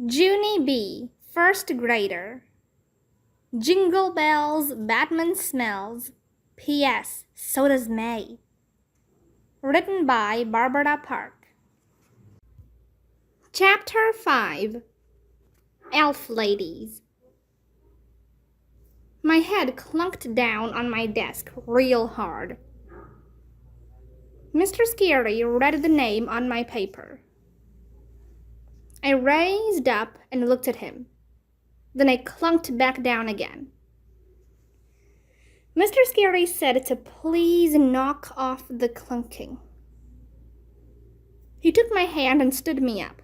Junie B., first grader. Jingle bells, Batman smells. P.S. So does May. Written by Barbara Park. Chapter 5. Elf Ladies. My head clunked down on my desk real hard. Mr. Scary read the name on my paper. I raised up and looked at him. Then I clunked back down again. Mr. Scary said to please knock off the clunking. He took my hand and stood me up.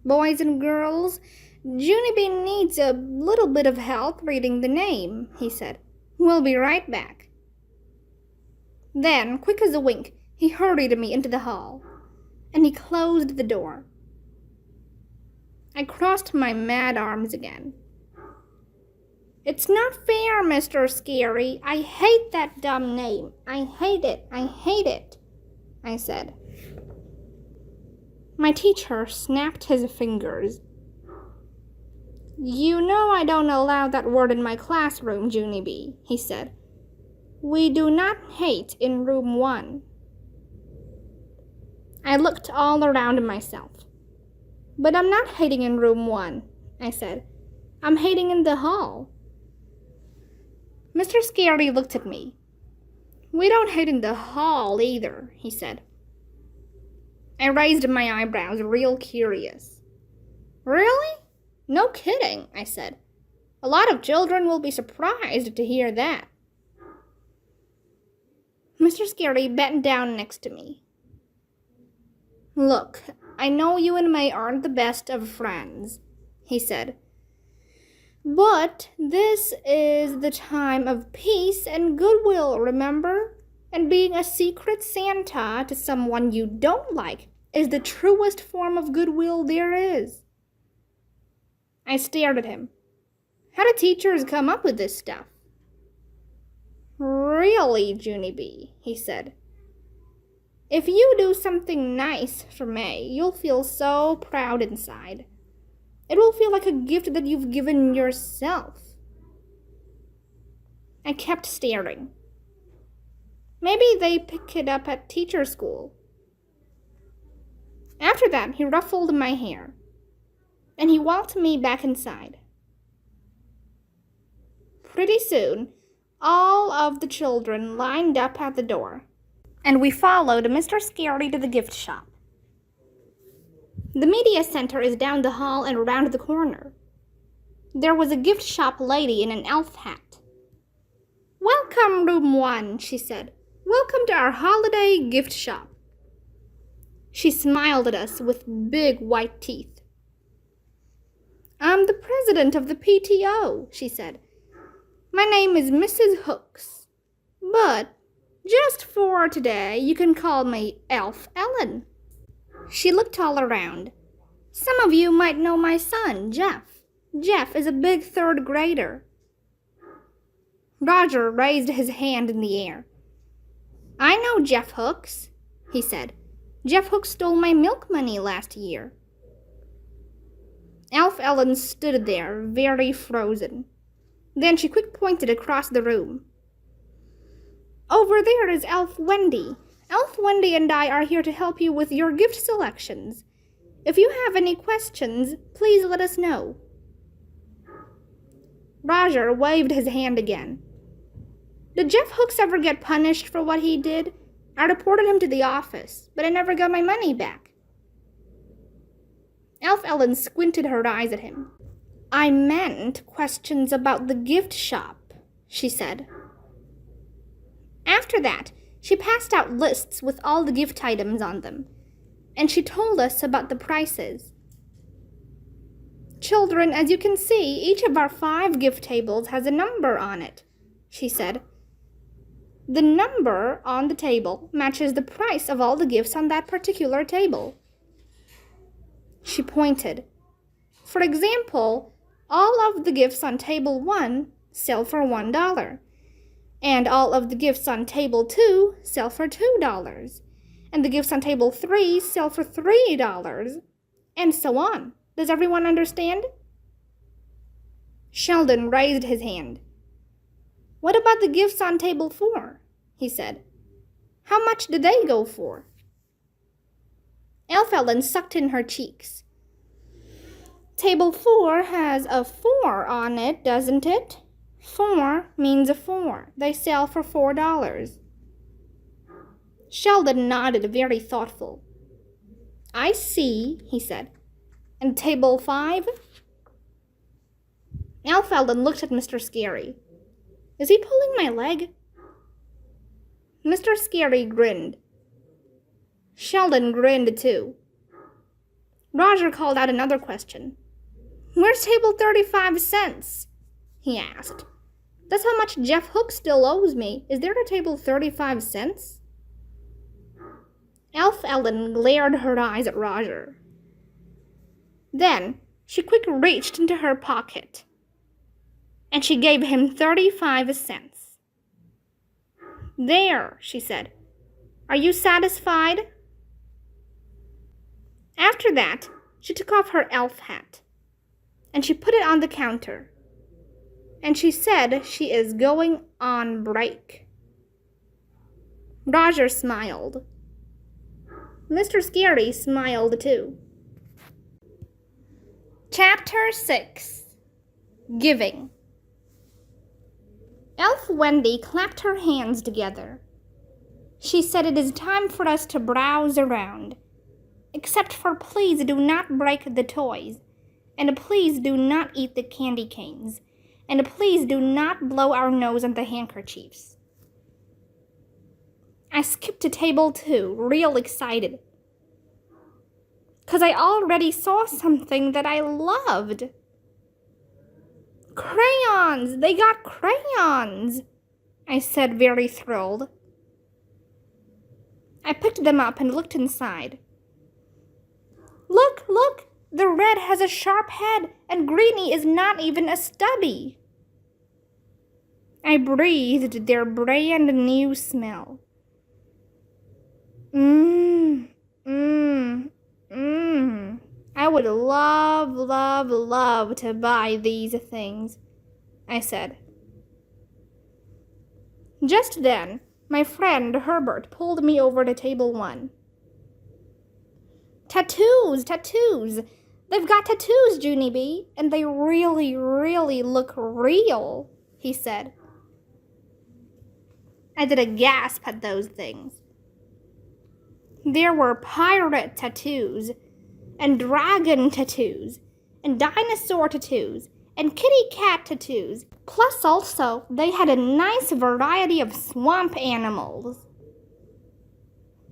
Boys and girls, Junie B needs a little bit of help reading the name, he said. We'll be right back. Then, quick as a wink, he hurried me into the hall, and he closed the door. I crossed my mad arms again. It's not fair, Mr. Scary. I hate that dumb name. I hate it. I said. My teacher snapped his fingers. You know I don't allow that word in my classroom, Junie B., he said. We do not hate in room 1. I looked all around myself. But I'm not hating in room 1, I said. I'm hating in the hall. Mr. Scary looked at me. We don't hate in the hall either, he said. I raised my eyebrows, real curious. Really? No kidding, I said. A lot of children will be surprised to hear that. Mr. Scary bent down next to me. Look, I know you and May aren't the best of friends, he said. But this is the time of peace and goodwill, remember? And being a secret Santa to someone you don't like is the truest form of goodwill there is. I stared at him. How do teachers come up with this stuff? Really, Junie B., he said. If you do something nice for May, you'll feel so proud inside. It will feel like a gift that you've given yourself. I kept staring. Maybe they pick it up at teacher school. After that, he ruffled my hair, and he walked me back inside. Pretty soon, all of the children lined up at the door, and we followed Mr. Scary to the gift shop. The media center is down the hall and around the corner. There was a gift shop lady in an elf hat. Welcome, room 1, she said. Welcome to our holiday gift shop. She smiled at us with big white teeth. I'm the president of the PTO, she said. My name is Mrs. Hooks, but just for today, you can call me Elf Ellen. She looked all around. Some of you might know my son, Jeff. Jeff is a big 3rd grader. Roger raised his hand in the air. I know Jeff Hooks, he said. Jeff Hooks stole my milk money last year. Elf Ellen stood there, very frozen. Then she quick pointed across the room. Over there is Elf Wendy. Elf Wendy and I are here to help you with your gift selections. If you have any questions, please let us know. Roger waved his hand again. Did Jeff Hooks ever get punished for what he did? I reported him to the office, but I never got my money back. Elf Ellen squinted her eyes at him. I meant questions about the gift shop, she said. After that, she passed out lists with all the gift items on them, and she told us about the prices. Children, as you can see, each of our 5 gift tables has a number on it, she said. The number on the table matches the price of all the gifts on that particular table. She pointed. For example, all of the gifts on table 1 sell for $1. And all of the gifts on table 2 sell for $2. And the gifts on table 3 sell for $3. And so on. Does everyone understand? Sheldon raised his hand. What about the gifts on table 4? He said. How much did they go for? Elf Ellen sucked in her cheeks. Table 4 has a 4 on it, doesn't it? 4 means a 4. They sell for $4. Sheldon nodded, very thoughtful. I see, he said. And table 5? Elf Ellen looked at Mr. Scary. Is he pulling my leg? Mr. Scary grinned. Sheldon grinned too. Roger called out another question. Where's table 35 cents? He asked. That's how much Jeff Hook still owes me. Is there a table 35 cents? Elf Ellen glared her eyes at Roger. Then she quickly reached into her pocket, and she gave him 35 cents. There, she said. Are you satisfied? After that, she took off her elf hat, and she put it on the counter, and she said she is going on break. Roger smiled. Mr. Scary smiled too. Chapter 6. Giving. Elf Wendy clapped her hands together. She said it is time for us to browse around. Except for please do not break the toys, and please do not eat the candy canes, and please do not blow our nose on the handkerchiefs. I skipped to table 2, real excited, 'cause I already saw something that I loved. Crayons! They got crayons! I said, very thrilled. I picked them up and looked inside. Look, look! The red has a sharp head, and Greenie is not even a stubby. I breathed their brand new smell. I would love, love, love to buy these things, I said. Just then, my friend Herbert pulled me over to table 1. Tattoos, tattoos! They've got tattoos, Junie B, and they really, really look real, he said. I did a gasp at those things. There were pirate tattoos, and dragon tattoos, and dinosaur tattoos, and kitty cat tattoos. Plus also, they had a nice variety of swamp animals.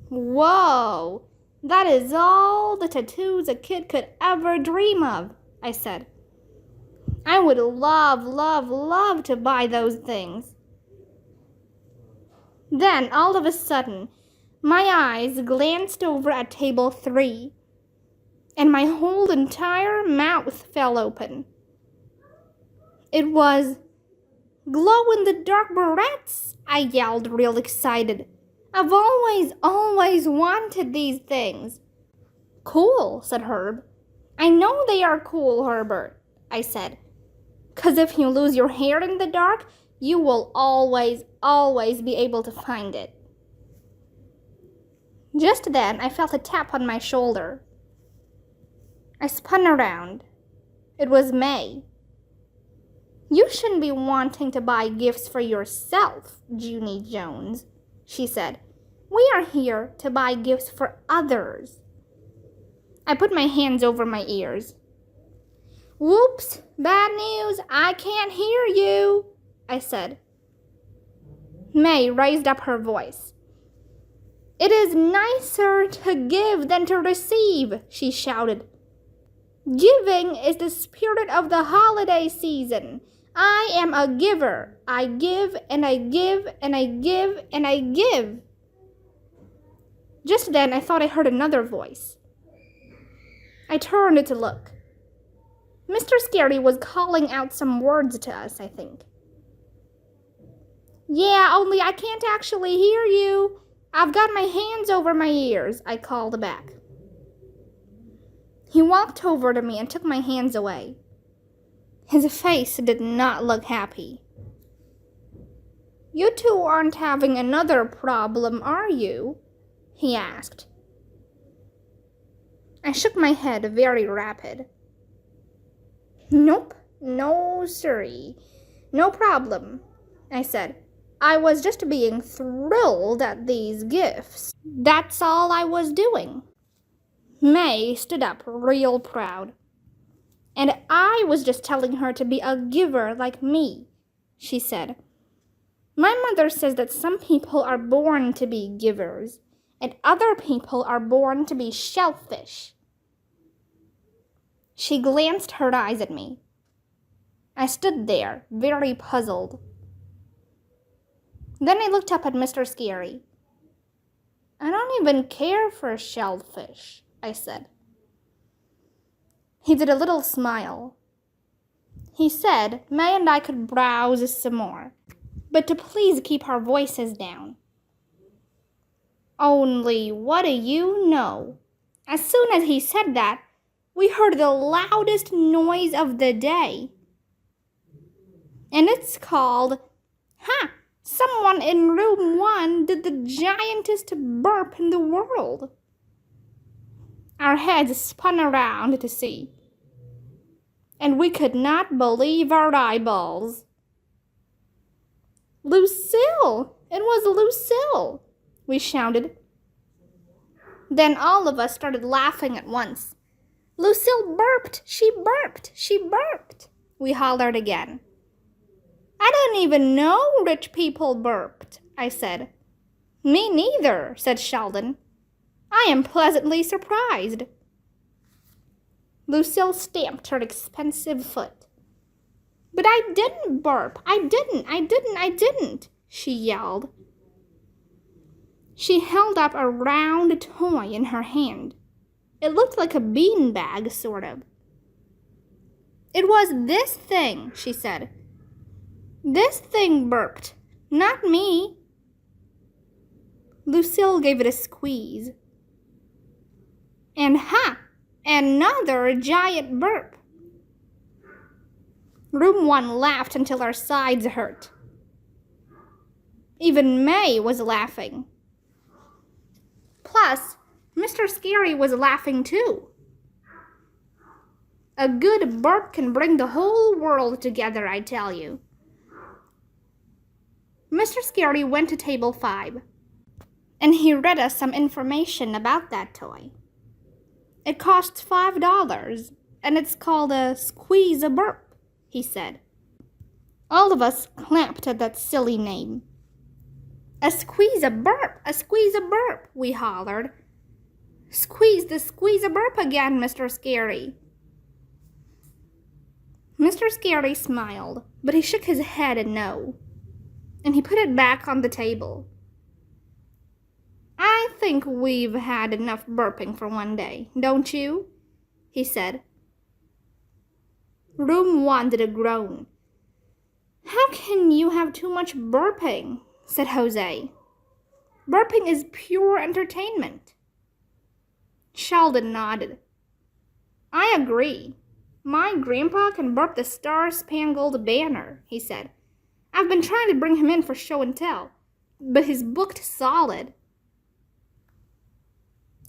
Whoa! That is all the tattoos a kid could ever dream of, I said. I would love, love, love to buy those things. Then, all of a sudden, my eyes glanced over at table 3, and my whole entire mouth fell open. It was glow-in-the-dark barrettes, I yelled, real excited. I've always wanted these things. Cool, said Herb. I know they are cool, Herbert, I said. 'Cause if you lose your hair in the dark, you will always be able to find it. Just then, I felt a tap on my shoulder. I spun around. It was May. You shouldn't be wanting to buy gifts for yourself, Junie Jones, she said. We are here to buy gifts for others. I put my hands over my ears. Whoops, bad news, I can't hear you, I said. May raised up her voice. It is nicer to give than to receive, she shouted. Giving is the spirit of the holiday season. I am a giver. I give and I give and I give and I give. Just then I thought I heard another voice. I turned to look. Mr. Scary was calling out some words to us, I think. Yeah, only I can't actually hear you. I've got my hands over my ears, I called back. He walked over to me and took my hands away. His face did not look happy. "You two aren't having another problem, are you?" he asked. I shook my head very rapid. "Nope, no siree. No problem," I said. "I was just being thrilled at these gifts. That's all I was doing." May stood up real proud. "And I was just telling her to be a giver like me," she said. "My mother says that some people are born to be givers, and other people are born to be shellfish." She glanced her eyes at me. I stood there, very puzzled. Then I looked up at Mr. Scary. "I don't even care for shellfish," I said. He did a little smile. He said May and I could browse some more, but to please keep our voices down. Only what do you know? As soon as he said that, we heard the loudest noise of the day. And it's called, "Ha! Someone in room 1 did the giantest burp in the world." Our heads spun around to see, and we could not believe our eyeballs. "Lucille! It was Lucille!" we shouted. Then all of us started laughing at once. "Lucille burped! She burped! She burped!" we hollered again. "I didn't even know rich people burped," I said. "Me neither," said Sheldon. "I am pleasantly surprised." Lucille stamped her expensive foot. "But I didn't burp! I didn't!" she yelled. She held up a round toy in her hand. It looked like a beanbag, sort of. "It was this thing," she said. "This thing burped, not me." Lucille gave it a squeeze. And ha! Another giant burp. Room 1 laughed until our sides hurt. Even May was laughing. Plus, Mr. Scary was laughing too. A good burp can bring the whole world together, I tell you. Mr. Scary went to table 5, and he read us some information about that toy. It costs $5, and it's called a squeeze-a-burp, he said. All of us clapped at that silly name. "A squeeze-a-burp! A squeeze-a-burp!" we hollered. "Squeeze the squeeze-a-burp again, Mr. Scary." Mr. Scary smiled, but he shook his head no, and he put it back on the table. "I think we've had enough burping for one day, don't you?" he said. Room 1 did a groan. "How can you have too much burping?" said Jose. "Burping is pure entertainment." Sheldon nodded. "I agree. My grandpa can burp the Star-Spangled Banner," he said. "I've been trying to bring him in for show and tell, but he's booked solid."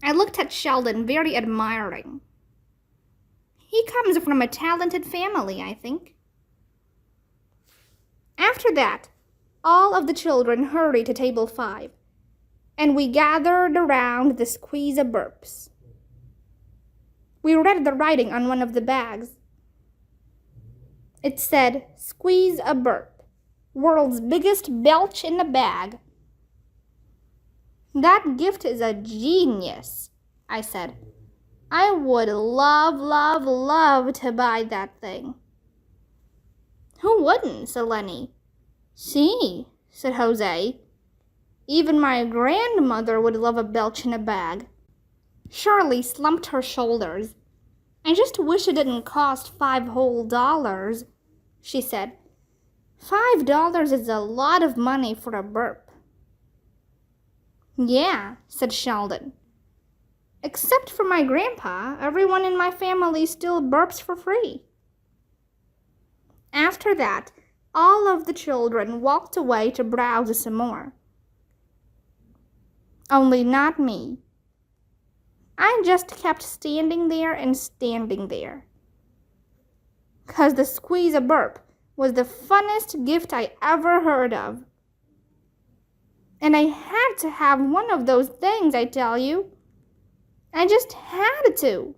I looked at Sheldon very admiring. He comes from a talented family, I think. After that, all of the children hurried to table 5, and we gathered around the squeeze-a-burps. We read the writing on one of the bags. It said, "Squeeze-a-burp, world's biggest belch in a bag." "That gift is a genius," I said. "I would love to buy that thing." "Who wouldn't?" said Lenny. "See," said Jose. "Even my grandmother would love a belch in a bag." Shirley slumped her shoulders. "I just wish it didn't cost $5 whole," she said. $5 is a lot of money for a burp." "Yeah," said Sheldon. Except for my grandpa, everyone in my family still burps for free. After that, all of the children walked away to browse some more. Only not me. I just kept standing there and standing there. 'Cause the squeeze-a-burp was the funnest gift I ever heard of. And I had to have one of those things, I tell you. I just had to.